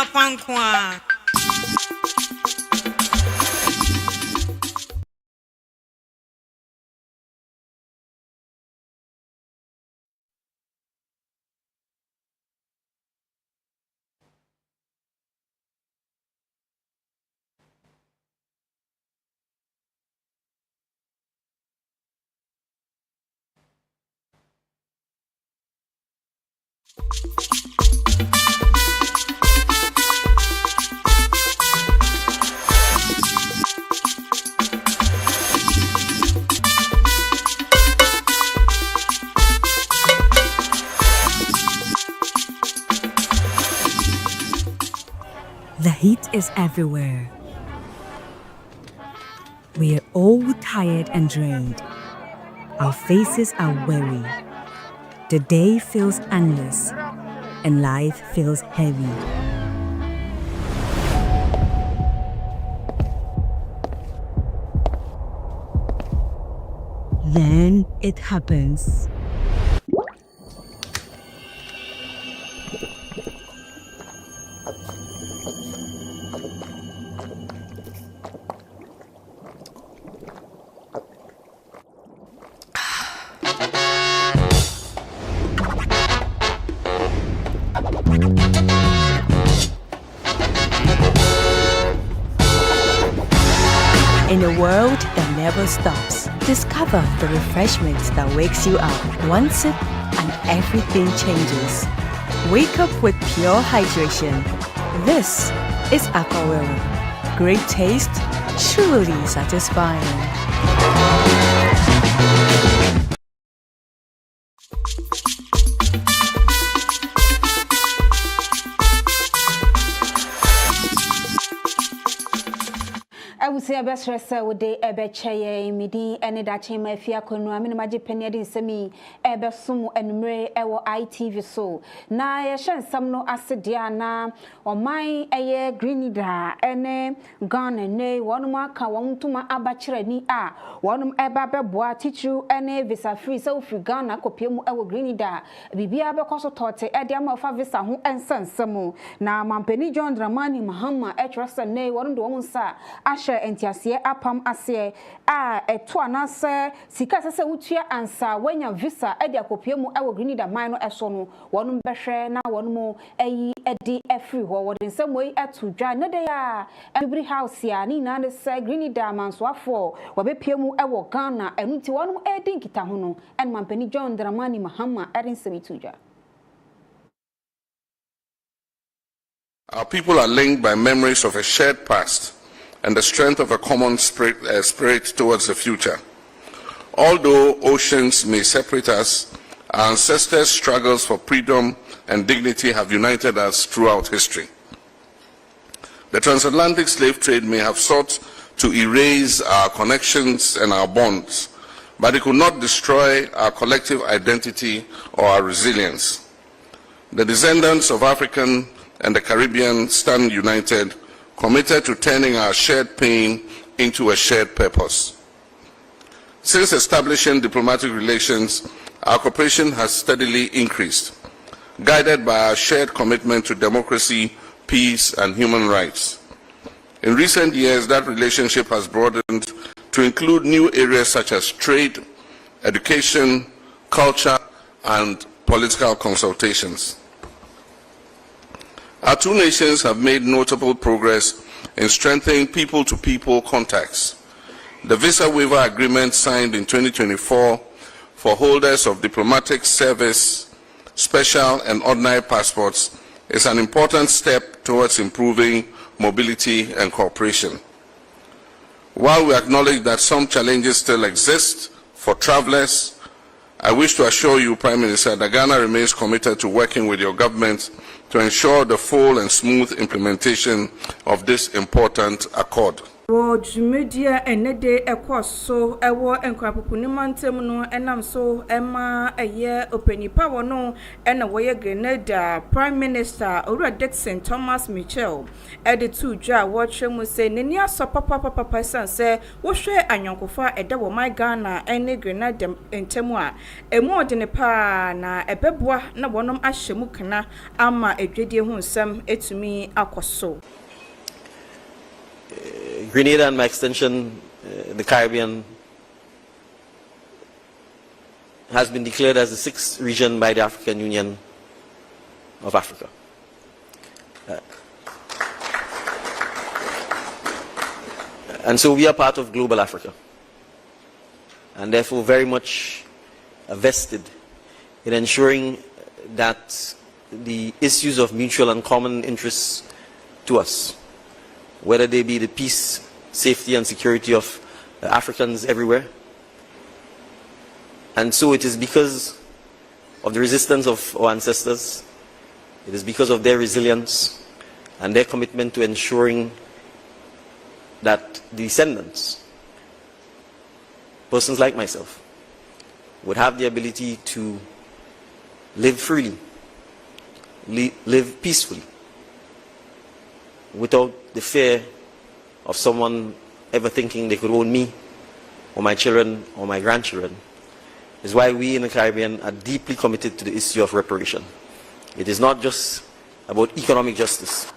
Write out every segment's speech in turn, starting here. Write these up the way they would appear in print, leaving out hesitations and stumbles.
papa nkwa. The heat is everywhere. We are all tired and drained. Our faces are weary. The day feels endless, and life feels heavy. Then it happens. In a world that never stops, discover the refreshment that wakes you up. One sip and everything changes. Wake up with pure hydration. This is Aquawill. Great taste, truly satisfying. I would say a best rest with the ebe chaye midi any that chema fia konu amini maji penny di semi ebe sumu enumere ewo ITV so na ye shen samno asidia na o mai eye Grenada ene Ghana ne wonum aka wontuma abachire ni a wonum eba beboa teacher ene visa free so free Ghana kopiemu ewo Grenada bibia be koso tote ede ama fa visa ho ensansamo na mampeni John Dramani Mahama etrasa ne wonum do wonsa ashe entiasie apam ase a eto anase sika sese wutua ansa wanya visa ede akopiemu ewo Grenada man no eso no wonum behwe na wonum eyi edi efri ho wodin samoi eto dwa ne de ya every house ya ni na ne se Grenada manso afo wobepiemu ewo Ghana enuti wonum edi nkita ho no en mampani John Dramani Mahama erin semitu dwa. Our people are linked by memories of a shared past and the strength of a common spirit towards the future. Although oceans may separate us, our ancestors' struggles for freedom and dignity have united us throughout history. The transatlantic slave trade may have sought to erase our connections and our bonds, but it could not destroy our collective identity or our resilience. The descendants of African and the Caribbean stand united, committed to turning our shared pain into a shared purpose. Since establishing diplomatic relations, our cooperation has steadily increased, guided by our shared commitment to democracy, peace, and human rights. In recent years, that relationship has broadened to include new areas such as trade, education, culture, and political consultations. Our two nations have made notable progress in strengthening people-to-people contacts. The visa waiver agreement signed in 2024 for holders of diplomatic service, special and ordinary passports is an important step towards improving mobility and cooperation. While we acknowledge that some challenges still exist for travelers, I wish to assure you, Prime Minister, that Ghana remains committed to working with your government to ensure the full and smooth implementation of this important accord. Wo media enede ekoso ewo enkrapopunimantemu no enam so ema eye openipa wono ena woye Grenada Prime Minister Owura Dickson Thomas Mitchell ede tu dwa wo twemu se neni aso papa sanse wo hwe anyankofa ede wo my Ghana ene Grenada entemu a emu de ne pa na ebeboa na wonom ahyemu kana ama edwedie hu nsem etumi akoso. Grenada and by extension, the Caribbean has been declared as the sixth region by the African Union of Africa. And so we are part of global Africa, and therefore very much vested in ensuring that the issues of mutual and common interests to us, whether they be the peace, safety and security of Africans everywhere. And so it is because of the resistance of our ancestors, it is because of their resilience and their commitment to ensuring that the descendants, persons like myself, would have the ability to live freely, live peacefully, without the fear of someone ever thinking they could own me or my children or my grandchildren, is why we in the Caribbean are deeply committed to the issue of reparation. It is not just about economic justice.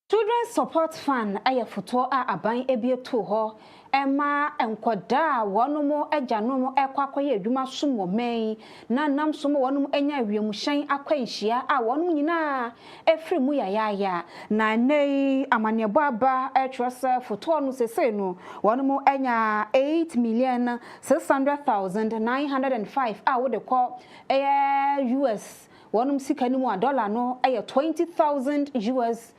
Children's Support Fund aya foto a aban ebieto ho ema enkoda wonomo agyanom ekwakoye adwuma som wo man na nam som wonom anya wiemhyan akwanhia a wonom nyina efri mu yaya na nei amanebo aba etwese foto no sese no wonom anya 8,600,905 a wo de ko US wonom sika ni mu a dollar no aya $20,000 US.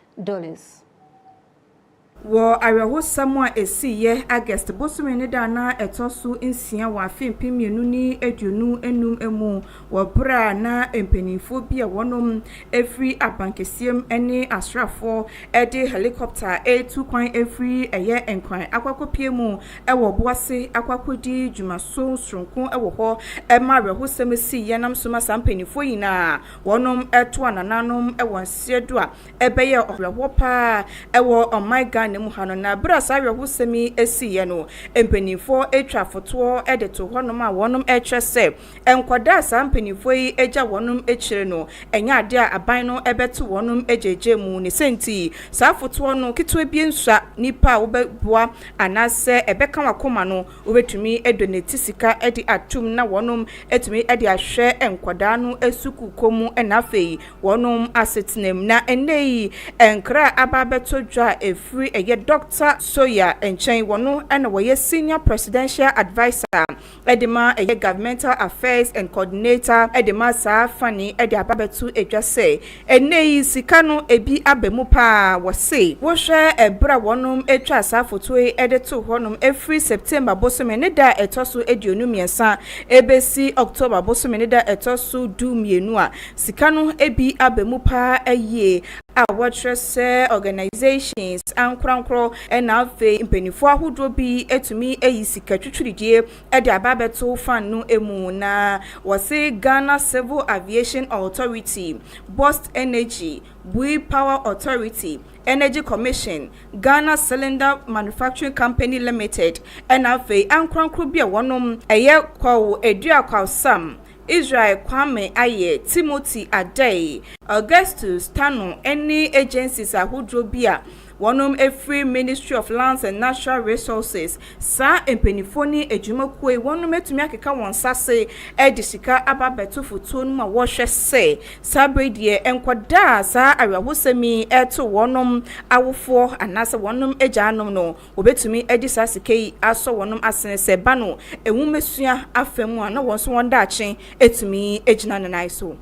Wo areho samwa esiye August bosome da na etosu nsia wa afempem mienu ni aduonu enum emu wo bra na empenifo bia wonom every abankesiem ene asrafo ede helicopter A2 kwan every eye enkwan akwakopie mu ewo boase akwakodi dwumaso sronko ewo ho ema areho sam esiye nam soma sampenifo yina wonom eto anananom ewo nsiedo a ebeye ohreho pa ewo on my God ne muhano na brasa awehusemi esiye no empenifo etwa foto edeto honom a wonom etwese enkwada sa empenifo yi eja wonom echire no enya ade a aban no ebeto wonom ejeje mu ne senti sa foto no kitwe bi nsua nipa obeboa anase ebeka wakoma no obetumi edonate sika edi atum na wonom etumi edi ahwe enkwada no esuku komu enafei wonom asetnem na enei enkra ababeto dwa efri eye Dr. Soya Enchen wono and woye senior presidential advisor edema eye governmental affairs and coordinator edema sa fani edi ababetu edwase enei sika no ebi abemu pa wose wo hwe ebra wonom etwa sa foto edeto honum every September bosome ne da etoso eduonu miensa ebesi October bosome ne da etoso du mienu a sika no ebi abemu pa eye a watrese organizations ankronkro ena afi impenifo ahodo bi etumi eyisika twitwiridie ede ababeto fan no emu na wose Ghana Civil Aviation Authority, Bost Energy, Bui Power Authority, Energy Commission, Ghana Cylinder Manufacturing Company Limited, ena afi ankronkro bi wonom eye kwa edua kwa Sam Israel Kwame Aye, Timothy Adey, Augustus Tano, any agencies ahodo bia wonom every Ministry of Lands and Natural Resources sa empenifoni ejumakwe wonom etumi akeka wonsase edisika ababeto foto no ma wo hwe se sabredie enkwada sa awahosemi eto wonom awofo anase wonom ejanom no obetumi edisa sikei aso wonom asenese ba no ewumesua afemu a na wonso wonda achen etumi ejina nanai so.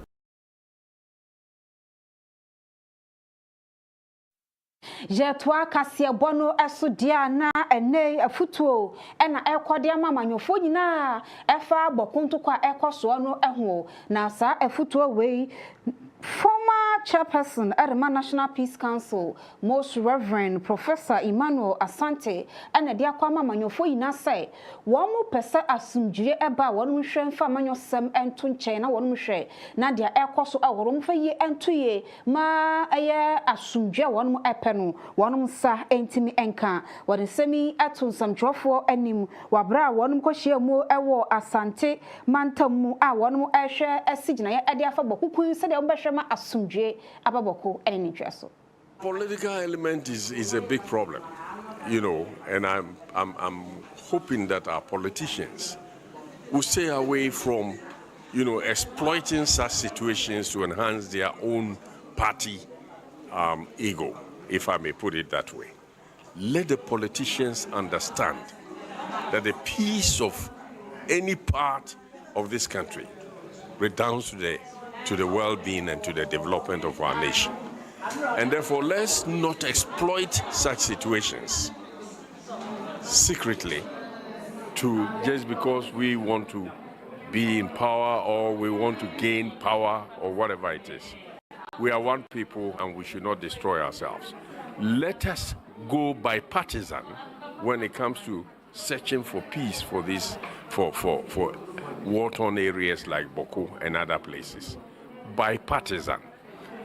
Jetwa kasie bono esodia na ene afutuo ena ekode amamanyofo nyina efa bokunto kwa ekoso no eho na sa afutuo wei Former chairperson at the National Peace Council, Most Reverend Professor Emmanuel Asante, and the Diakwama Manyofo ina say, one more person asumjire eba one mshre fa manyosem and tunche na one mshre na dia ekoso aworom fa ye entuye ma aye asumjire one mo epeno one msa entimi enka one semi atun sam drofo anim wabra one mkohye mu ewo Asante mantamu a one mo ehwe esigina ye ade afa bokukun se de obehwe ma asumjire ababoko ene ntweso. Political element is a big problem, you know, and I'm hoping that our politicians will stay away from, you know, exploiting such situations to enhance their own party ego, if I may put it that way. Let the politicians understand that the peace of any part of this country redounds to the well-being and to the development of our nation. And therefore, let's not exploit such situations secretly to just because we want to be in power or we want to gain power or whatever it is. We are one people and we should not destroy ourselves. Let us go bipartisan when it comes to searching for peace for this, for war-torn areas like Boko and other places. Bipartisan.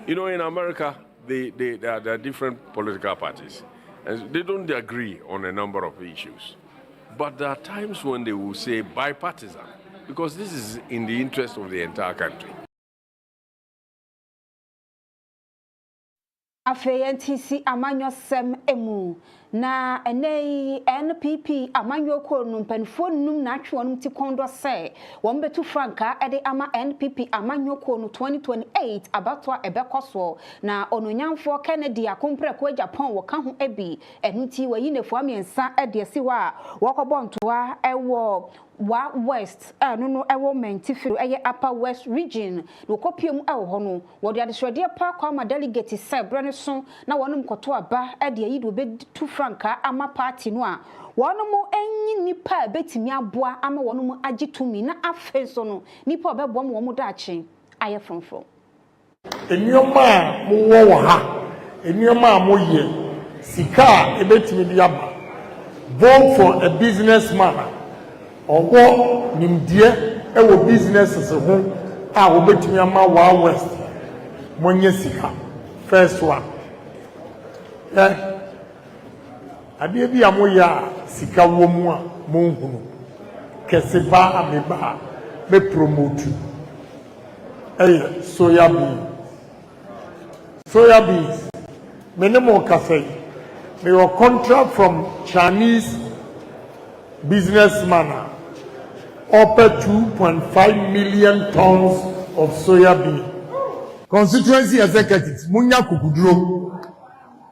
You know, in America, there are different political parties, and they don't agree on a number of issues. But there are times when they will say bipartisan, because this is in the interest of the entire country. AFNTC amanyo sem emu na enei NPP amanyo ko numpenfo num na atwe onum ti kondo se won betu franka ede ama NPP amanyo ko no 2028 abatwa ebekoso na ononyamfo Kennedy akompre ko Japan wo ka ho ebi enuti wayi nefu amiensa ede siwa wokobontoa ewo wa west no ewo mentifiro eye upper west region no kopiem ewo ho no wo de adeswede pa kwa ma delegate se brane so na wonum koto aba ede yi do be tu franka ama party no a wonum enyi nipa betimi aboa ama wonum agitumi na afenso no nipa obebom wo mu daache aye fronfro enioma mo wo ha enioma mo ye sika ebetimi bi aba born for a businessman owo nimdie ewo businesses ho a obetumi ama wa west monye sika first one ade bi amoya sika wo mu a monhunu kese ba ameba be promote soya beans minimum cafe me your contract from Chinese businessman offer 2.5 million tons of soya bean. Constituency executives, munya kukudro.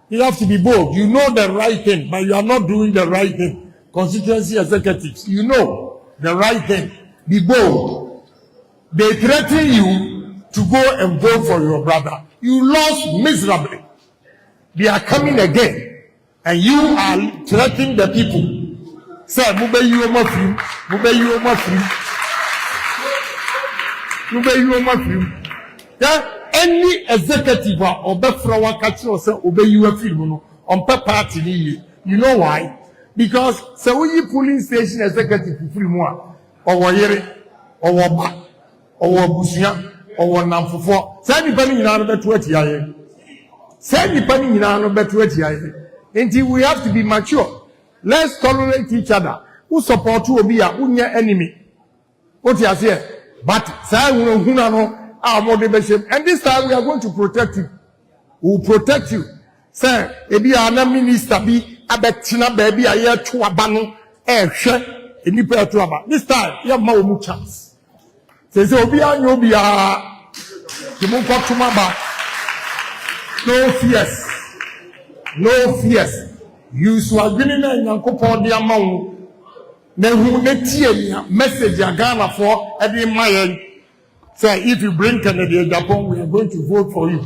You have to be bold. You know the right thing, but you are not doing the right thing. Constituency executives, you know the right thing. Be bold. They threaten you to go and vote for your brother. You lost miserably. They are coming again, and you are threatening the people. Say, mube you oma free. Yeah, any executive or befrawa catch or say obey you a film on party. You know why? Because so we polling station executive free more or wayere or waba or wabusia or namfofo. Say depending on the 20 year. Say depending on the 20 year. Until we have to be mature. Let's tolerate each other. Who support you be a unya enemy? What you say? But say we no and this time we are going to protect you. We will protect you. Say, ebi ana minister bi abetina baby a year to abano ehwe enipa to aba. This time you have more chance. Say obi anyo bi a kimunko tumaba. No fears. No fears. You swagini na nyankopon de amawo na hu na tie message agana for every man. Say if you bring Kennedy Japan, we are going to vote for you.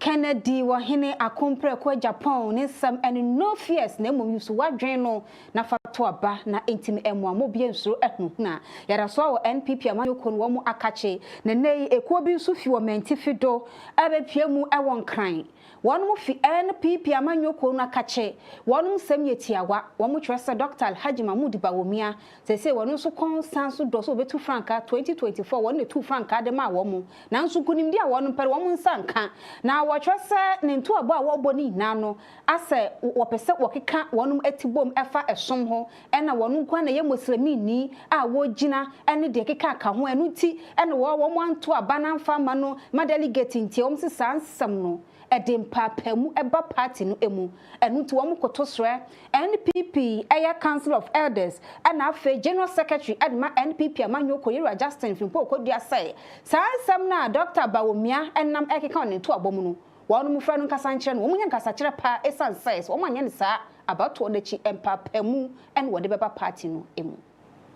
Kennedy wa hene akompre kwa Japan ne sam and no fears na mum yusu wadwen no na fato aba na entim emu amobie nsuro ehunu na yara so wo NPP amanyoko no wo akache na nei ekuo bi nso fi wo mentifido abepiamu ewon kran wonum fi NPP amanyoko no akache wonum sem yetiawa wo twese Dr. Haji Mahmoud Bawumia sese wonum so konsanso do so betu franka 2024 won ne 2 franka de ma wo mu na nso kunim dia wonum pere wo nsanka na watwese ne ntu abo a wo boni na no ase wo pese wo keka wonum etibom efa esom ho ena wonum kwa na ye muslimi ni a wo gina ene de keka ka ho enu ti ene wo mo anto aba na mfa ma no ma delegate nti om se sansam no edem papamu eba party no emu enu ti wo mo kotosre NPP aya Council of Elders and afa General Secretary adma NPP amanyoko Yera Justin Fimpo kodua say sansam na Dr. Bawumia enam ekeka on ntu abomu no wonu mu fra no nkasa nkyere no wo munya nkasa kyere pa esan says wo manya ne sa about onechi empapemu and wode beba party no emu.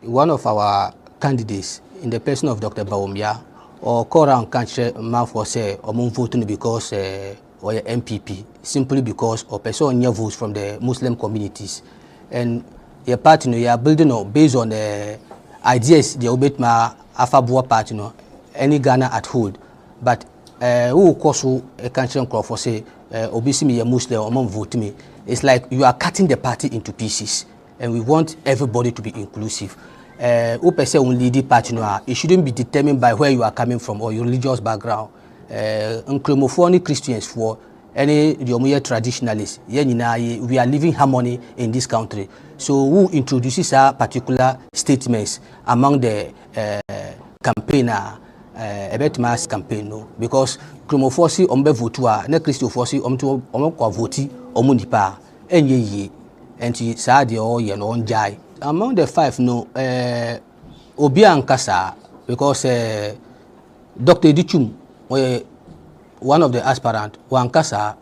One of our candidates in the person of Dr. Bawumia or Koran country man for say or voting because or MPP simply because or person votes from the Muslim communities and your party no you are building on based on the ideas the obetma afabua party no any Ghana at hold but who koso a country for say obisi me a Muslim or vote me it's like you are cutting the party into pieces and we want everybody to be inclusive. Who per se only the party no it shouldn't be determined by where you are coming from or your religious background. Uncremophonic Christians for any traditionalists, we are living harmony in this country. So who introduces our particular statements among the campaigner about mass campaign no because cremophosy ombe votua ne Christophosi omko voti omunipa enye enti saa de o ye no njai. Among the 5 no obi ankasa because Dr. Edichum one of the aspirant wankasa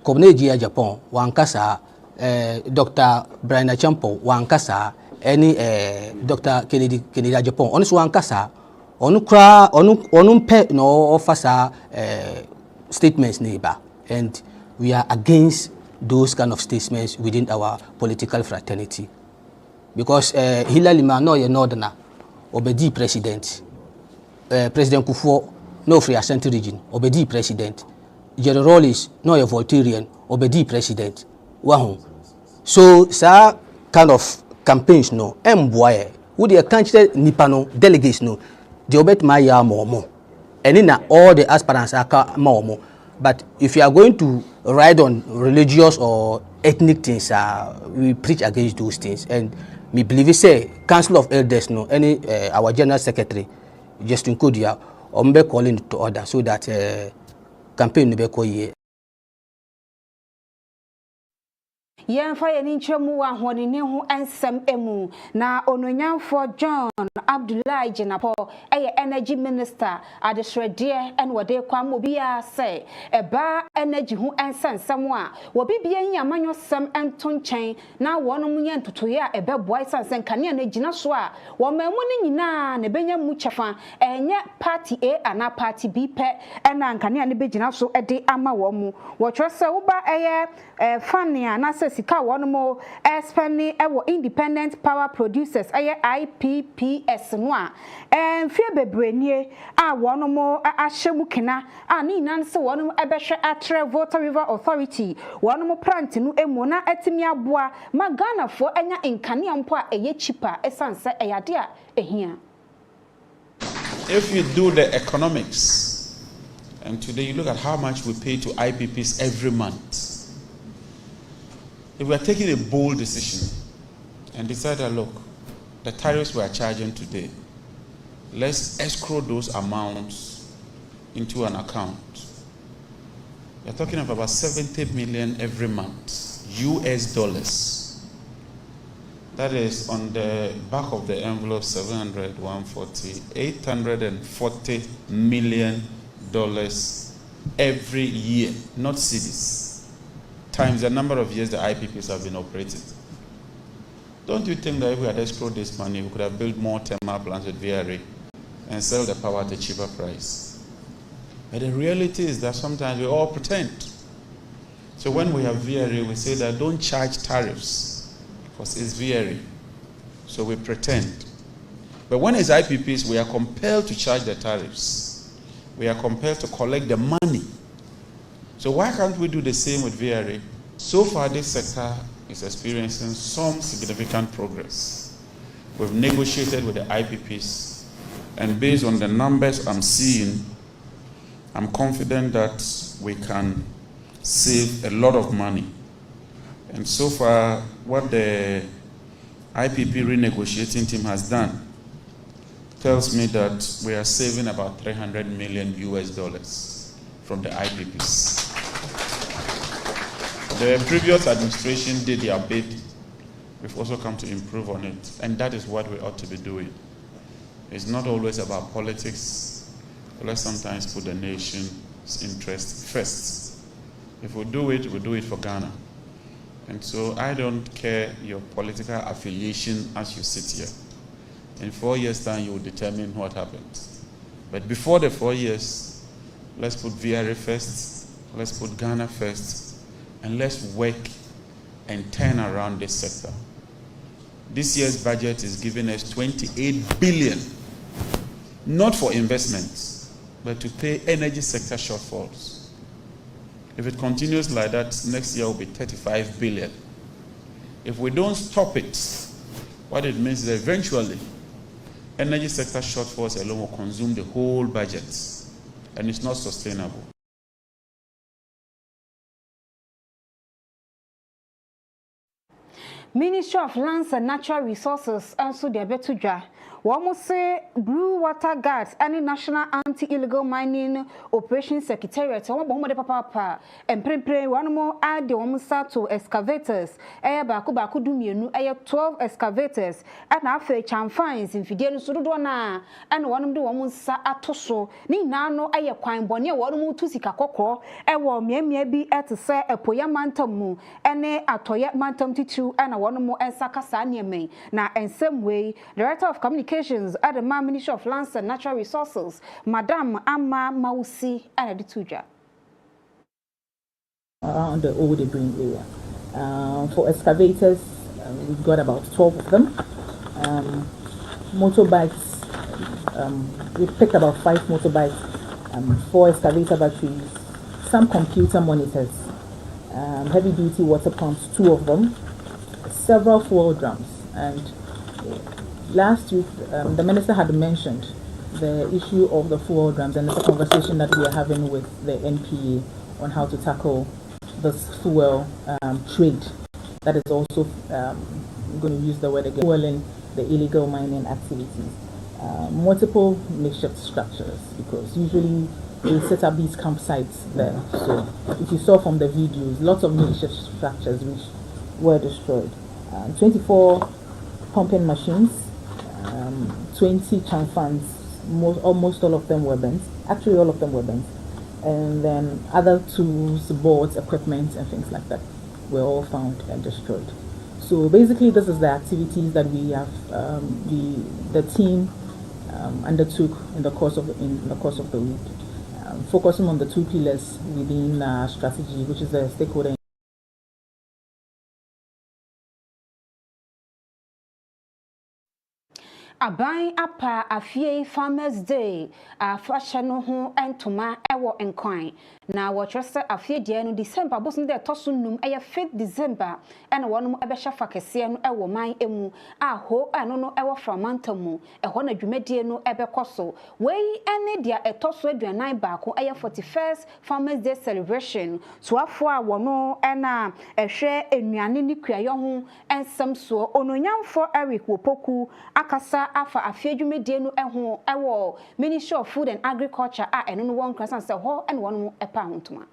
Kobneji Japan wankasa Dr. Brian Champo wankasa any Dr. Kennedy Japan only wankasa onu kra onu pe no offer statements neighbor and we are against those kind of statements within our political fraternity. Because Hillary no ye northerner obedi president President Kufuor no free Ashanti region obedi president Jerry Rawlings no ye Voltarian obedi president wahu so sa kind of campaigns no emboye who the country nipa no delegates no the obet my ya more and in all the aspirants are more but if you are going to ride on religious or ethnic things we preach against those things and me believe say Council of Elders no any our General Secretary Justin Kodia ombe calling to order so that campaign no be ko ye Yemfa ye ni nchemu wa honi ne ho ensem emu na ononyanfo John Abdullahi Jenapo energy minister adesrede en wode kwam obia say eba energy ho ensensem a wo bibia nyamanyo sem entonchen na wono munye ntotoye a ebeboa sansen kane na gina so a wo mamu ni nyina na benya mu chefa enye party A ana party B pe ena nkane na begina so ede ama wo mu wo twese wo ba fania na sika wono espani ewo independent power producers IPPS no a fie bebrenie a wono ahyemu kena a ni nan se wono ebehwe atre Volta River Authority wono plant no emu na atimi aboa magana fo enya nkane ampo a eye cheaper esanse eyade a ehia. If you do the economics and today you look at how much we pay to IPPs every month. If we are taking a bold decision and decide that, look, the tariffs we are charging today, let's escrow those amounts into an account. We are talking of about 70 million every month, US dollars. That is on the back of the envelope 700, 140, $840 million every year, not cedis. Times the number of years the IPPs have been operating. Don't you think that if we had escrowed this money, we could have built more thermal plants with VRA and sell the power at a cheaper price? But the reality is that sometimes we all pretend. So when we have VRA, we say that don't charge tariffs because it's VRA. So we pretend. But when it's IPPs, we are compelled to charge the tariffs. We are compelled to collect the money. So why can't we do the same with VRA? So far, this sector is experiencing some significant progress. We've negotiated with the IPPs, and based on the numbers I'm seeing, I'm confident that we can save a lot of money. And so far, what the IPP renegotiating team has done tells me that we are saving about $300 million from the IPPs. The previous administration did their bit. We've also come to improve on it, and that is what we ought to be doing. It's not always about politics. Let's sometimes put the nation's interest first. If we do it for Ghana. And so I don't care your political affiliation as you sit here. In 4 years' time, you will determine what happens. But before the 4 years, let's put VRA first, let's put Ghana first, and let's work and turn around this sector. This year's budget is giving us 28 billion, not for investments, but to pay energy sector shortfalls. If it continues like that, next year will be 35 billion. If we don't stop it, what it means is that eventually, energy sector shortfalls alone will consume the whole budget, and it's not sustainable. Ministry of Lands and Natural Resources also the Abetudra. We say Blue Water Guards and National Anti-Illegal Mining Operations Secretariat. We want papa and pray one more add the one to excavators. Baku do mienu 12 excavators and after cham fines in Fidel Sudona and one of the woman sa atoso. Ni nano aya kwine bonnie one to sika koko. Me be at say a poya mantamu and atoya mantum titu and one more and sakasanya me. Now in some way, Director of Communications at the Ministry of Lands and Natural Resources, Madam Amma Mausi Adituja. Around the Old Green area. For excavators, we've got about 12 of them. Motorbikes, we've picked about 5 motorbikes, 4 excavator batteries, some computer monitors, heavy duty water pumps, 2 of them, several fuel drums, and last week, the minister had mentioned the issue of the fuel drums, and it's a conversation that we are having with the NPA on how to tackle this fuel trade that is also, I'm going to use the word again, fueling the illegal mining activities. Multiple makeshift structures, because usually we set up these campsites there. So if you saw from the videos, lots of makeshift structures which were destroyed. 24 pumping machines, 20 cham fans, almost all of them were bent. Actually, all of them were bent. And then other tools, boards, equipment, and things like that were all found and destroyed. So basically, this is the activities that we have, the team undertook in the course of the week, focusing on the 2 pillars within our strategy, which is the stakeholder. Aban apa afie Farmers Day afasha no ho entoma ewo enkwan na wo twese afie die no December bosun de toso num 5th December ena wonom ebehya fakese no ewo man emu aho eno no ewo framantamu eho na dwumadie no ebekoso wei ene dia etoso aduanan baako 41st Farmers Day celebration so afo a wono ena ehwe enuane ni kuayo ho ensam so ononyamfo Eric Wopoku akasa afa afedwumedie no eho ewo Ministry of Food and Agriculture a eno no won krasan se ho ene wono epa hontoma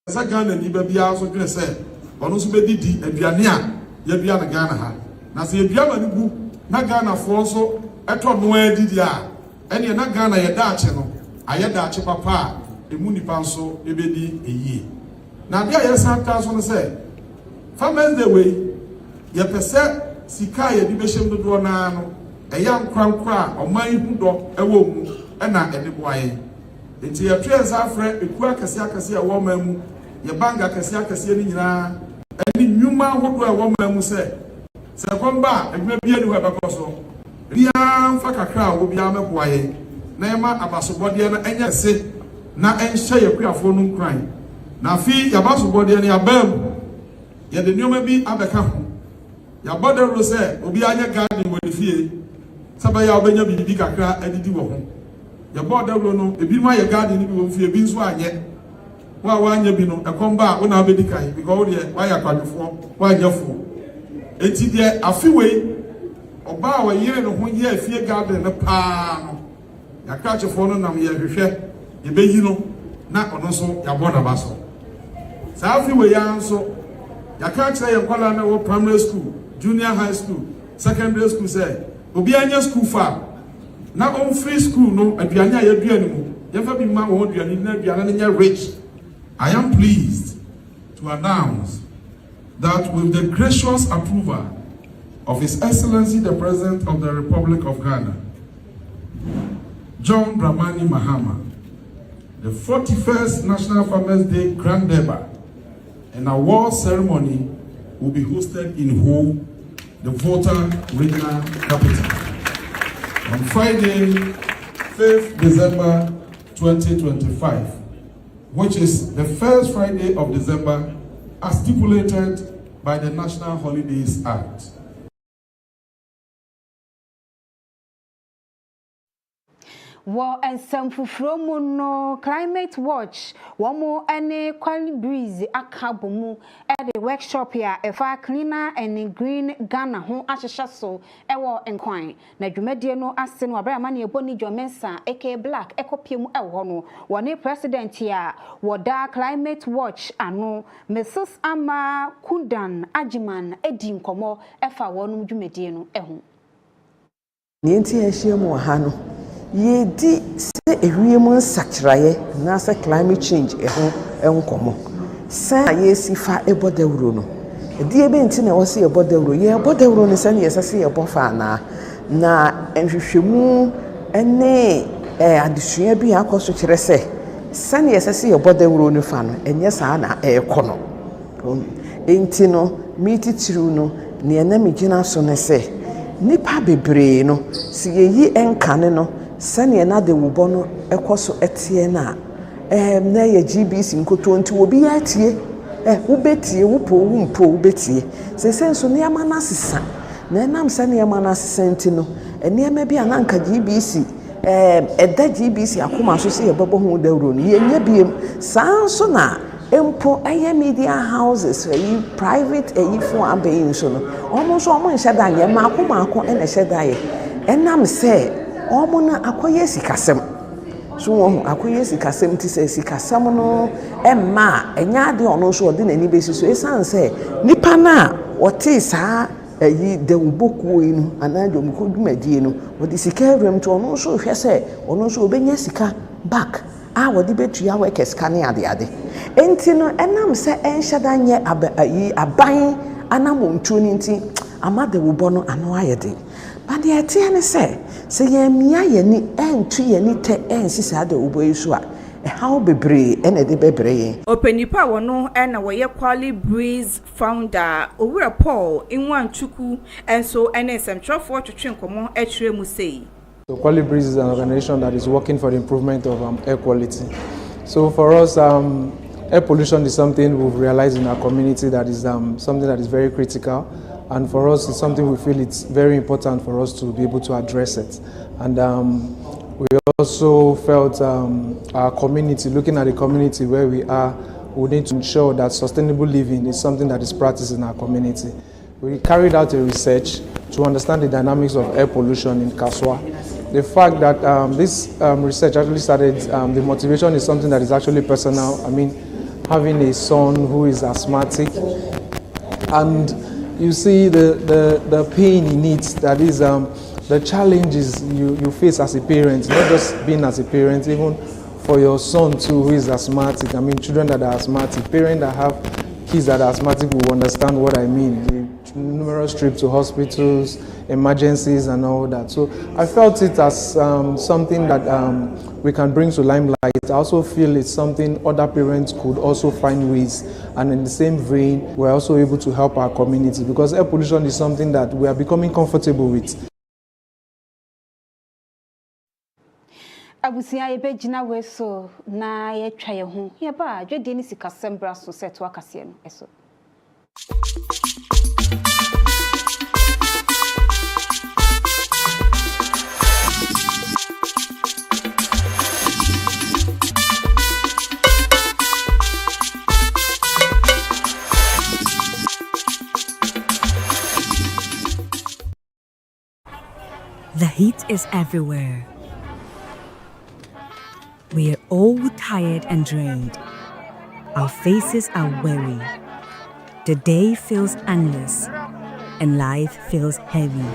sa Ghana ni ba bia so dwene se ono so bedidi aduane a ya bia na Ghana ha na se bia ma nigu na Ghana fo so eto no adidi a ene na Ghana ye daache no aye daache papa emu nipa nso ebedi eyie na bia ye san ka so no se Farmers Day we ye pese sika ye di behyem dodo na no eya nkrankra oman hu do ewo mu na ede boaye Enti ya trace afre eku akase akase a wo mamu ye banga akase akase ni nyina ani nyuma hodo a wo mamu se komba adwuma bia ni ho abekoso bia mfa kakra wo bia meboaye na yema abasobode na enya se na enhye yakuafo no nkran na fi yabasobode na yabam ye de nyoma bi abeka ho yabode ro se obi anya garden wodi fie saba ya obenya bibi kakra adidi wo ho yabode ro no ebi ma ye garden ni bi wo fie bi nso anye wa anya bi no ekomba wo na abedi kan because wo de wa ya kwadefo wa anyafo eti de afiwe oba wa yire no ho ye afie garden ne pa no yakachefo no nam ye hwehwe ye beyi no na ono so yabona baso sa afiwe ya nso yakache ye kwala na wo primary school junior high school secondary school say obi anya school fa na on free school no aduanya ya duani mu ye fa bi ma wo duani na aduana na nya rich. I am pleased to announce that with the gracious approval of His Excellency the President of the Republic of Ghana, John Dramani Mahama, the 41st National Farmers Day Grand Durbar and award ceremony will be hosted in Ho, the Volta regional capital, on Friday, 5th December 2025, which is the first Friday of December as stipulated by the National Holidays Act. War and some fufromo no Climate Watch, Wamo and Quali Breeze, Akabomu at the workshop here, a fire cleaner and green Ghana, who ashasso, Ewa and Quine. Najumediano Aston Wabramani Boni Jomensa, aka Black, Ecopium Ewono, one president here, Wada Climate Watch, Ano, Mrs. Ama Kundan, Ajiman, Edim Komo, Efa Wonu Jumediano, Ehon. Niente Eshiamo Hano. Ye di se ewiemu sakraye na se climate change eho enkomo sa ye sifa ebodewro no di ebe nti na wo se ebodewro ye ebodewro ne se ne yesase ebofa na enhwehwemu ene adesua bi akoso kire se ne yesase ebodewro no fa no enye sa na ekono enti no mititiru no ne enami gina so ne se nipa bebre no si yeyi enkane no sani na de wubono ekoso etie na na ye GBC nkoto nti obi ya tie wobetie wupo wumpo wobetie senso ne ama na sesa na nam sani ama na sesa nti no eniema bi ananka GBC eda GBC akoma so se ye babo hu dawro no ye nya biem sanso na empo aye media houses yi private fo abayin so no omo so omo nheda ye ma akoma akon ene hyeda ye enam se omuna akoye sikasem so wo akoye sikasem ti se sikasem no emma enya ade ono so ode nani besi so esanse nipa na wote saa ayi de ubokuo inu anajo mkodwumadie no wode sika rem to ono so hwe se ono so obenya sika back a wode betua workers kane ade enti no enam se enhyada nye aban anamontuo ni nti amade wo no ano ayede but the idea ne se ye mia ye ni entu ye ni te ensisa de oboyi so a how bebre ene de bebre openipa wono na woye Quali Breeze founder Owura Paul Inwanchuku enso ene semtrofo twetwe nkomo atwere mu sei. So Quali Breeze is an organization that is working for the improvement of air quality. So for us air pollution is something we've realized in our community that is something that is very critical. And for us, it's something we feel it's very important for us to be able to address it. And we also felt our community, looking at the community where we are, we need to ensure that sustainable living is something that is practiced in our community. We carried out a research to understand the dynamics of air pollution in Kaswa. The fact that this research actually started, the motivation is something that is actually personal. I mean, having a son who is asthmatic, and you see the pain in it, that is the challenges you face as a parent, not just being as a parent, even for your son too who is asthmatic. I mean, children that are asthmatic, parents that have kids that are asthmatic will understand what I mean. The numerous trips to hospitals, emergencies, and all that. So I felt it as something that we can bring to limelight. I also feel it's something other parents could also find ways, and in the same vein, we're also able to help our community, because air pollution is something that we are becoming comfortable with. Abusia ebe jina we so na ye twa ye ho ye ba dwede ni sika sembra so set wakase no eso. The heat is everywhere. We are all tired and drained. Our faces are weary. The day feels endless, and life feels heavy.